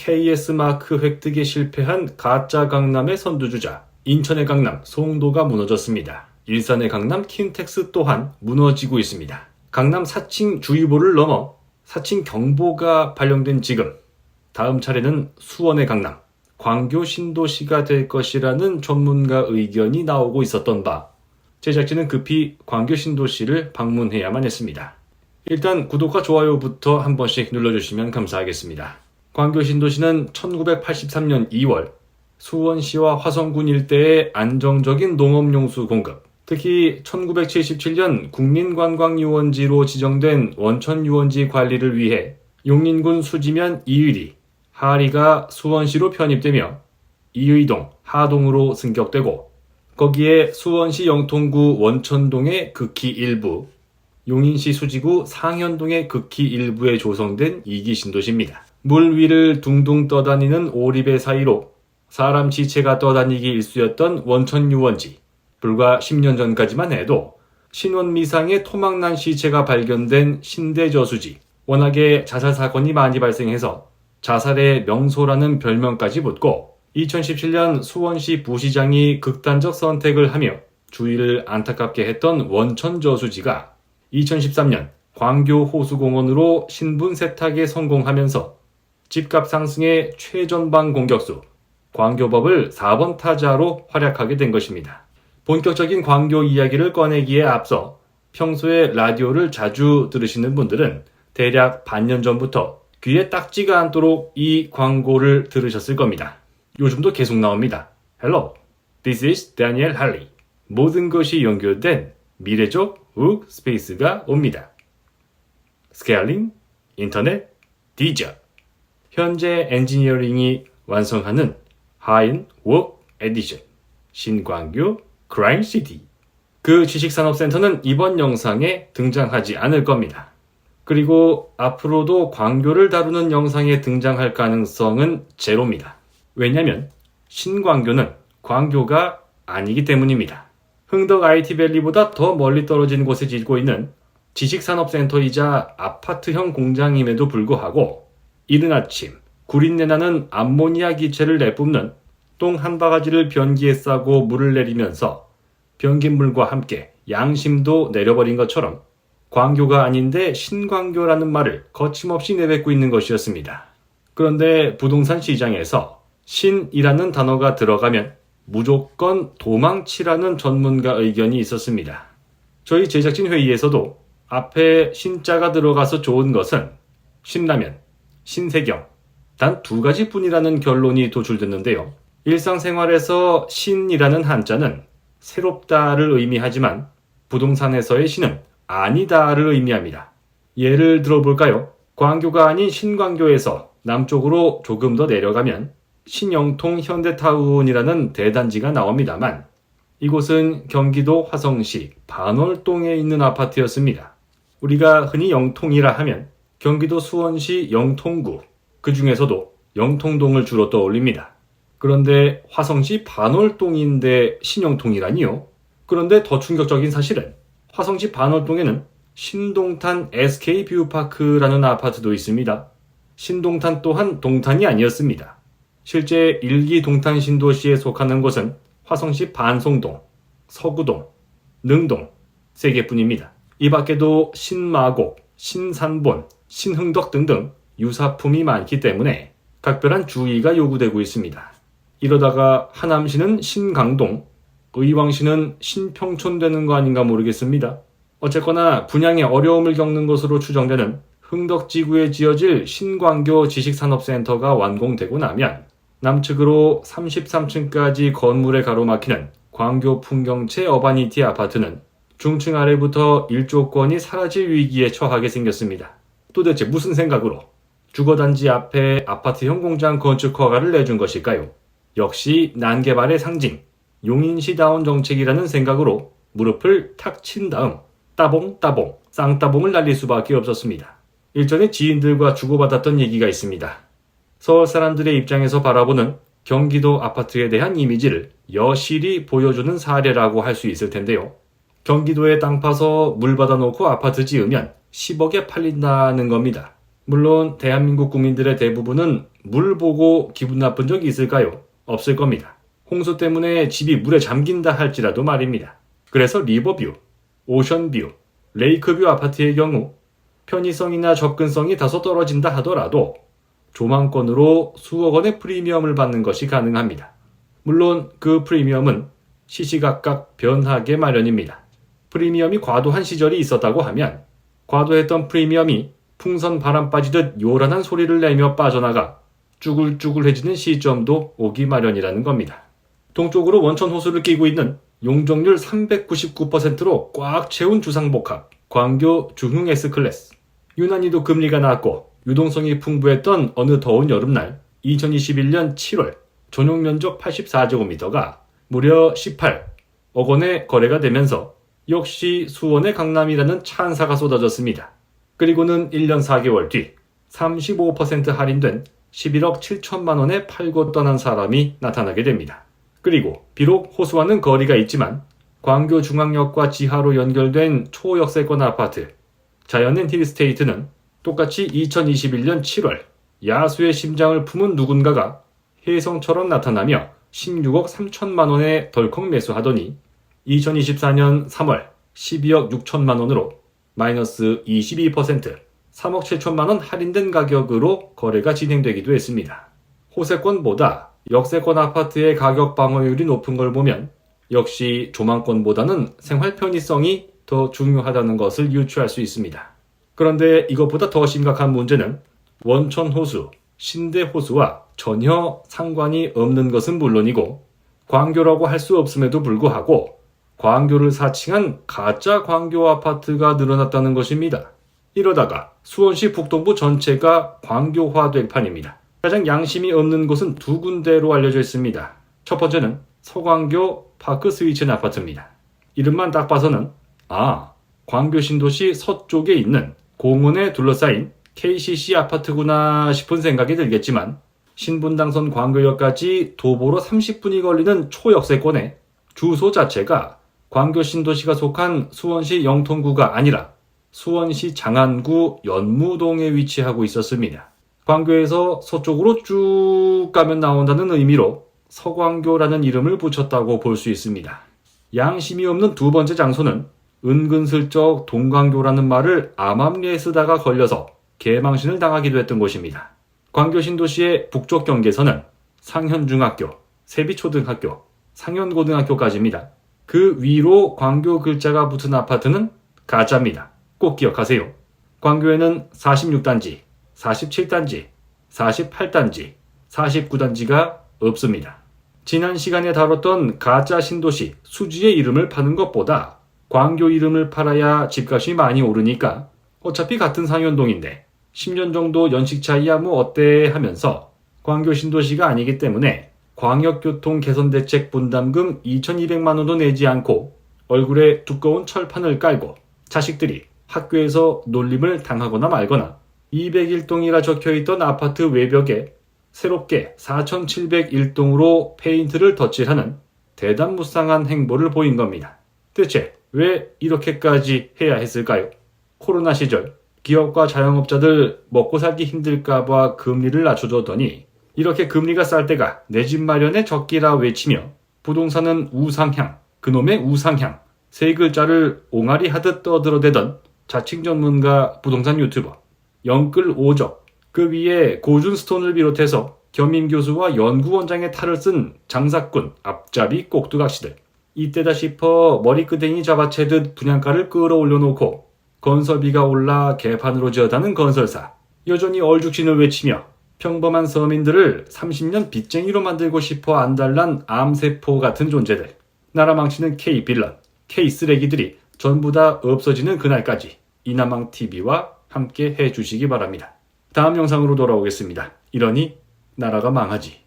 KS마크 획득에 실패한 가짜 강남의 선두주자 인천의 강남 송도가 무너졌습니다. 일산의 강남 킨텍스 또한 무너지고 있습니다. 강남 사칭 주의보를 넘어 사칭 경보가 발령된 지금 다음 차례는 수원의 강남, 광교 신도시가 될 것이라는 전문가 의견이 나오고 있었던 바 제작진은 급히 광교 신도시를 방문해야만 했습니다. 일단 구독과 좋아요부터 한 번씩 눌러주시면 감사하겠습니다. 광교 신도시는 1983년 2월 수원시와 화성군 일대의 안정적인 농업용수 공급, 특히 1977년 국민관광유원지로 지정된 원천유원지 관리를 위해 용인군 수지면 이의리, 하리가 수원시로 편입되며 이의동, 하동으로 승격되고 거기에 수원시 영통구 원천동의 극히 일부, 용인시 수지구 상현동의 극히 일부에 조성된 2기 신도시입니다. 물 위를 둥둥 떠다니는 오리배 사이로 사람 지체가 떠다니기 일쑤였던 원천유원지, 불과 10년 전까지만 해도 신원미상의 토막난 시체가 발견된 신대저수지, 워낙에 자살 사건이 많이 발생해서 자살의 명소라는 별명까지 붙고 2017년 수원시 부시장이 극단적 선택을 하며 주위를 안타깝게 했던 원천저수지가 2013년 광교 호수공원으로 신분 세탁에 성공하면서 집값 상승의 최전방 공격수 광교법을 4번 타자로 활약하게 된 것입니다. 본격적인 광교 이야기를 꺼내기에 앞서 평소에 라디오를 자주 들으시는 분들은 대략 반년 전부터 귀에 딱지가 않도록 이 광고를 들으셨을 겁니다. 요즘도 계속 나옵니다. Hello, this is Daniel Harley. 모든 것이 연결된 미래적 욱 스페이스가 옵니다. 스케일링, 인터넷, 디저. 현재 엔지니어링이 완성하는 하인 워크 에디션, 신광교 크라임시티. 그 지식산업센터는 이번 영상에 등장하지 않을 겁니다. 그리고 앞으로도 광교를 다루는 영상에 등장할 가능성은 제로입니다. 왜냐면 신광교는 광교가 아니기 때문입니다. 흥덕 IT밸리보다 더 멀리 떨어진 곳에 짓고 있는 지식산업센터이자 아파트형 공장임에도 불구하고 이른 아침 구린내 나는 암모니아 기체를 내뿜는 똥 한 바가지를 변기에 싸고 물을 내리면서 변기물과 함께 양심도 내려버린 것처럼 광교가 아닌데 신광교라는 말을 거침없이 내뱉고 있는 것이었습니다. 그런데 부동산 시장에서 신이라는 단어가 들어가면 무조건 도망치라는 전문가 의견이 있었습니다. 저희 제작진 회의에서도 앞에 신자가 들어가서 좋은 것은 신라면, 신세경, 단 2가지 뿐이라는 결론이 도출됐는데요. 일상생활에서 신이라는 한자는 새롭다를 의미하지만 부동산에서의 신은 아니다를 의미합니다. 예를 들어볼까요? 광교가 아닌 신광교에서 남쪽으로 조금 더 내려가면 신영통 현대타운이라는 대단지가 나옵니다만 이곳은 경기도 화성시 반월동에 있는 아파트였습니다. 우리가 흔히 영통이라 하면 경기도 수원시 영통구, 그 중에서도 영통동을 주로 떠올립니다. 그런데 화성시 반월동인데 신영통이라니요? 그런데 더 충격적인 사실은 화성시 반월동에는 신동탄 SK뷰파크라는 아파트도 있습니다. 신동탄 또한 동탄이 아니었습니다. 실제 1기 동탄 신도시에 속하는 곳은 화성시 반송동, 서구동, 능동 3개뿐입니다. 이 밖에도 신마곡, 신산본, 신흥덕 등등 유사품이 많기 때문에 각별한 주의가 요구되고 있습니다. 이러다가 하남시는 신강동, 의왕시는 신평촌 되는 거 아닌가 모르겠습니다. 어쨌거나 분양에 어려움을 겪는 것으로 추정되는 흥덕지구에 지어질 신광교 지식산업센터가 완공되고 나면 남측으로 33층까지 건물에 가로막히는 광교 풍경채 어바니티 아파트는 중층 아래부터 일조권이 사라질 위기에 처하게 생겼습니다. 도대체 무슨 생각으로 주거단지 앞에 아파트형 공장 건축 허가를 내준 것일까요? 역시 난개발의 상징, 용인시다운 정책이라는 생각으로 무릎을 탁 친 다음 따봉따봉, 쌍따봉을 날릴 수밖에 없었습니다. 일전에 지인들과 주고받았던 얘기가 있습니다. 서울 사람들의 입장에서 바라보는 경기도 아파트에 대한 이미지를 여실히 보여주는 사례라고 할 수 있을 텐데요. 경기도에 땅 파서 물 받아놓고 아파트 지으면 10억에 팔린다는 겁니다. 물론 대한민국 국민들의 대부분은 물 보고 기분 나쁜 적이 있을까요? 없을 겁니다. 홍수 때문에 집이 물에 잠긴다 할지라도 말입니다. 그래서 리버뷰, 오션뷰, 레이크뷰 아파트의 경우 편의성이나 접근성이 다소 떨어진다 하더라도 조망권으로 수억 원의 프리미엄을 받는 것이 가능합니다. 물론 그 프리미엄은 시시각각 변하게 마련입니다. 프리미엄이 과도한 시절이 있었다고 하면 과도했던 프리미엄이 풍선 바람 빠지듯 요란한 소리를 내며 빠져나가 쭈글쭈글해지는 시점도 오기 마련이라는 겁니다. 동쪽으로 원천 호수를 끼고 있는 용적률 399%로 꽉 채운 주상복합 광교 중흥 S클래스. 유난히도 금리가 낮고 유동성이 풍부했던 어느 더운 여름날 2021년 7월 전용 면적 84제곱미터가 무려 18억 원에 거래가 되면서 역시 수원의 강남이라는 찬사가 쏟아졌습니다. 그리고는 1년 4개월 뒤 35% 할인된 11억 7천만 원에 팔고 떠난 사람이 나타나게 됩니다. 그리고 비록 호수와는 거리가 있지만 광교 중앙역과 지하로 연결된 초역세권 아파트 자연인 힐스테이트는 똑같이 2021년 7월 야수의 심장을 품은 누군가가 혜성처럼 나타나며 16억 3천만 원에 덜컥 매수하더니 2024년 3월 12억 6천만 원으로 마이너스 22% 3억 7천만 원 할인된 가격으로 거래가 진행되기도 했습니다. 호세권보다 역세권 아파트의 가격 방어율이 높은 걸 보면 역시 조망권보다는 생활 편의성이 더 중요하다는 것을 유추할 수 있습니다. 그런데 이것보다 더 심각한 문제는 원천 호수, 신대 호수와 전혀 상관이 없는 것은 물론이고 광교라고 할 수 없음에도 불구하고 광교를 사칭한 가짜 광교 아파트가 늘어났다는 것입니다. 이러다가 수원시 북동부 전체가 광교화될 판입니다. 가장 양심이 없는 곳은 두 군데로 알려져 있습니다. 첫 번째는 서광교 파크 스위첸 아파트입니다. 이름만 딱 봐서는 광교 신도시 서쪽에 있는 공원에 둘러싸인 KCC 아파트구나 싶은 생각이 들겠지만 신분당선 광교역까지 도보로 30분이 걸리는 초역세권에 주소 자체가 광교 신도시가 속한 수원시 영통구가 아니라 수원시 장안구 연무동에 위치하고 있었습니다. 광교에서 서쪽으로 쭉 가면 나온다는 의미로 서광교라는 이름을 붙였다고 볼 수 있습니다. 양심이 없는 두 번째 장소는 은근슬쩍 동광교라는 말을 암암리에 쓰다가 걸려서 개망신을 당하기도 했던 곳입니다. 광교 신도시의 북쪽 경계선은 상현중학교, 세비초등학교, 상현고등학교까지입니다. 그 위로 광교 글자가 붙은 아파트는 가짜입니다. 꼭 기억하세요. 광교에는 46단지, 47단지, 48단지, 49단지가 없습니다. 지난 시간에 다뤘던 가짜 신도시 수지의 이름을 파는 것보다 광교 이름을 팔아야 집값이 많이 오르니까 어차피 같은 상현동인데 10년 정도 연식 차이야 뭐 어때 하면서 광교 신도시가 아니기 때문에 광역교통 개선대책 분담금 2,200만 원도 내지 않고 얼굴에 두꺼운 철판을 깔고 자식들이 학교에서 놀림을 당하거나 말거나 201동이라 적혀있던 아파트 외벽에 새롭게 4,701동으로 페인트를 덧칠하는 대단무쌍한 행보를 보인 겁니다. 대체 왜 이렇게까지 해야 했을까요? 코로나 시절 기업과 자영업자들 먹고 살기 힘들까봐 금리를 낮춰줬더니 이렇게 금리가 쌀 때가 내 집 마련의 적기라 외치며 부동산은 우상향, 그놈의 우상향 세 글자를 옹알이 하듯 떠들어대던 자칭 전문가 부동산 유튜버 영끌 오적, 그 위에 고준스톤을 비롯해서 겸임 교수와 연구원장의 탈을 쓴 장사꾼, 앞잡이 꼭두각시들. 이때다 싶어 머리끄댕이 잡아채듯 분양가를 끌어올려놓고 건설비가 올라 개판으로 지어다는 건설사. 여전히 얼죽진을 외치며 평범한 서민들을 30년 빚쟁이로 만들고 싶어 안달난 암세포 같은 존재들. 나라 망치는 K빌런, K쓰레기들이 전부 다 없어지는 그날까지 이나망TV와 함께 해주시기 바랍니다. 다음 영상으로 돌아오겠습니다. 이러니 나라가 망하지.